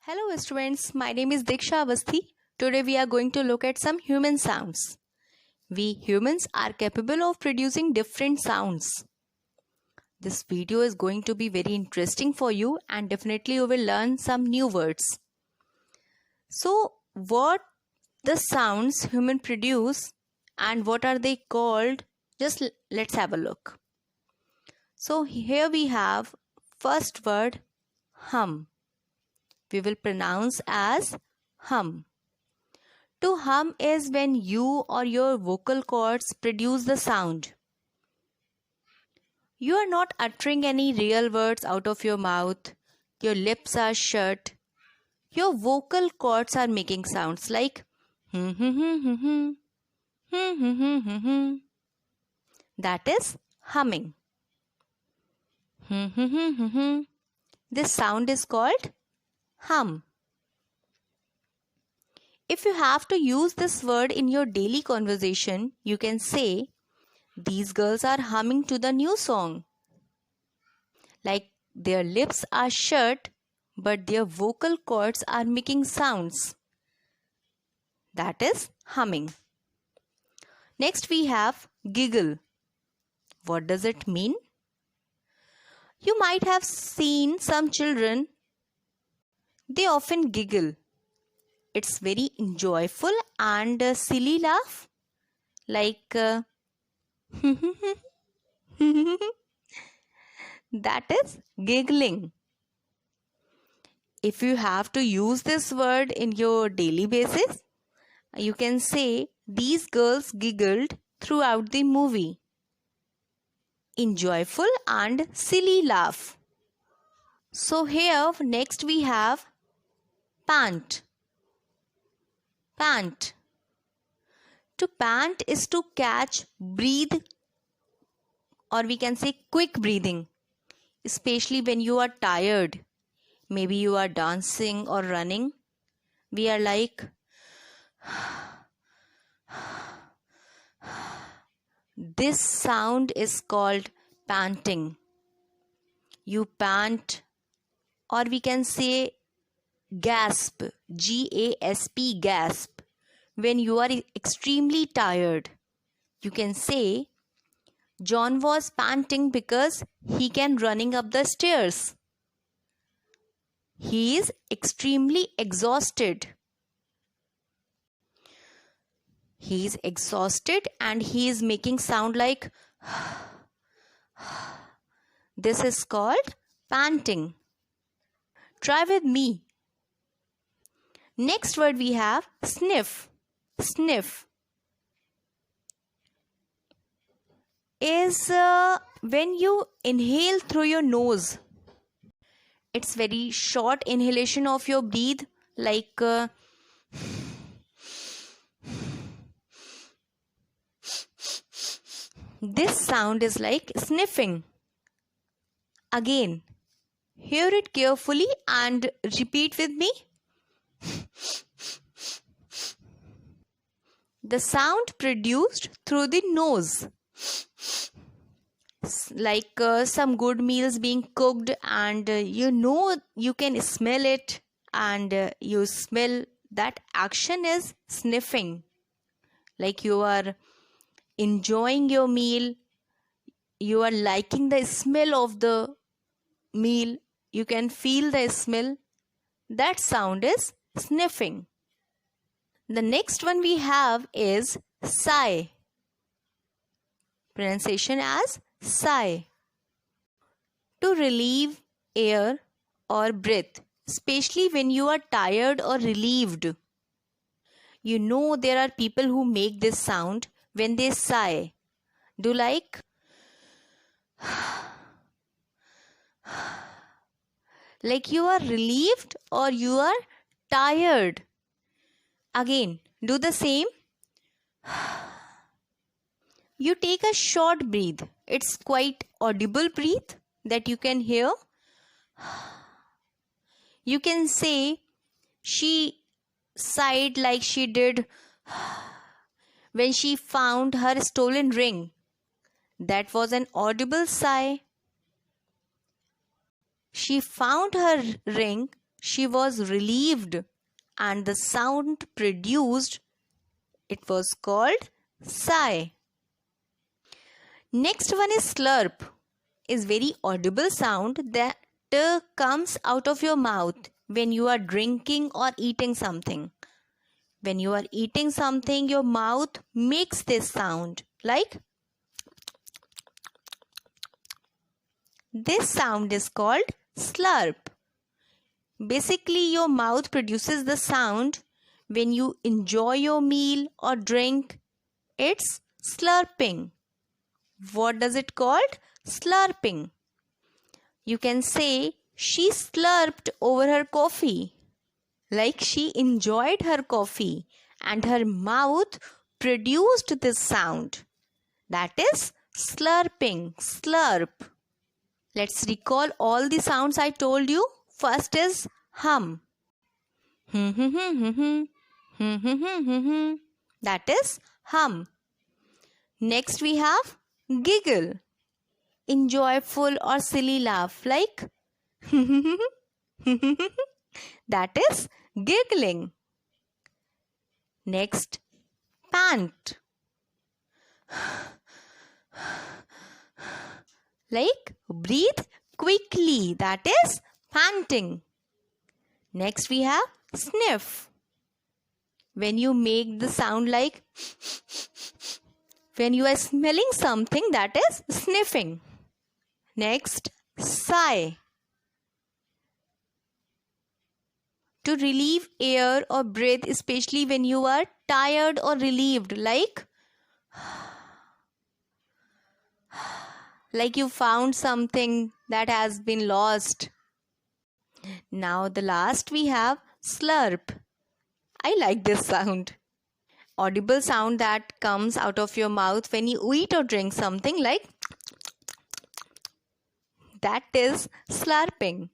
Hello students, my name is Diksha Avasthi. Today we are going to look at some human sounds. We humans are capable of producing different sounds. This video is going to be very interesting for you and definitely you will learn some new words. So what the sounds human produce and what are they called? Just let's have a look. So here we have first word hum. We will pronounce as hum. To hum is when you or your vocal cords produce the sound. You are not uttering any real words out of your mouth. Your lips are shut. Your vocal cords are making sounds like that is humming. This sound is called hum. If you have to use this word in your daily conversation, you can say, these girls are humming to the new song. Like their lips are shut, but their vocal cords are making sounds. That is humming. Next we have giggle. What does it mean? You might have seen some children. They often giggle. It's very enjoyful and silly laugh. Like that is giggling. If you have to use this word in your daily basis, you can say these girls giggled throughout the movie. Enjoyful and silly laugh. So here next we have pant. Pant. To pant is to catch, breathe, or we can say quick breathing, especially when you are tired. Maybe you are dancing or running. We are like this sound is called panting. You pant, or we can say gasp, G-A-S-P, gasp. When you are extremely tired, you can say, John was panting because he came running up the stairs. He is extremely exhausted. He is exhausted and he is making sound like this is called panting. Try with me. Next word we have sniff. Sniff is when you inhale through your nose. It's very short inhalation of your breath, like this sound is like sniffing. Again, hear it carefully and repeat with me. The sound produced through the nose, like some good meals being cooked and you can smell it and you smell that action is sniffing. Like you are enjoying your meal, you are liking the smell of the meal, you can feel the smell. That sound is sniffing. The next one we have is sigh. Pronunciation as sigh. To relieve air or breath, especially when you are tired or relieved. You know there are people who make this sound when they sigh. Do like you are relieved or you are tired. Again, do the same. You take a short breath. It's quite audible breath that you can hear. You can say she sighed like she did when she found her stolen ring. That was an audible sigh. She found her ring she was relieved, and the sound produced, it was called sigh. Next one is slurp. Is very audible sound that comes out of your mouth when you are drinking or eating something. When you are eating something, your mouth makes this sound like this sound is called slurp. Basically, your mouth produces the sound when you enjoy your meal or drink. It's slurping. What does it called? Slurping. You can say she slurped over her coffee. Like she enjoyed her coffee and her mouth produced this sound. That is slurping. Slurp. Let's recall all the sounds I told you. First is hum. That is hum. Next we have giggle. Enjoyful or silly laugh like that is giggling. Next, pant. Like breathe quickly, that is panting. Next we have sniff. When you make the sound like when you are smelling something, that is sniffing. Next, sigh. To relieve air or breath, especially when you are tired or relieved, like you found something that has been lost. Now the last we have slurp. I like this sound. Audible sound that comes out of your mouth when you eat or drink something like that is slurping.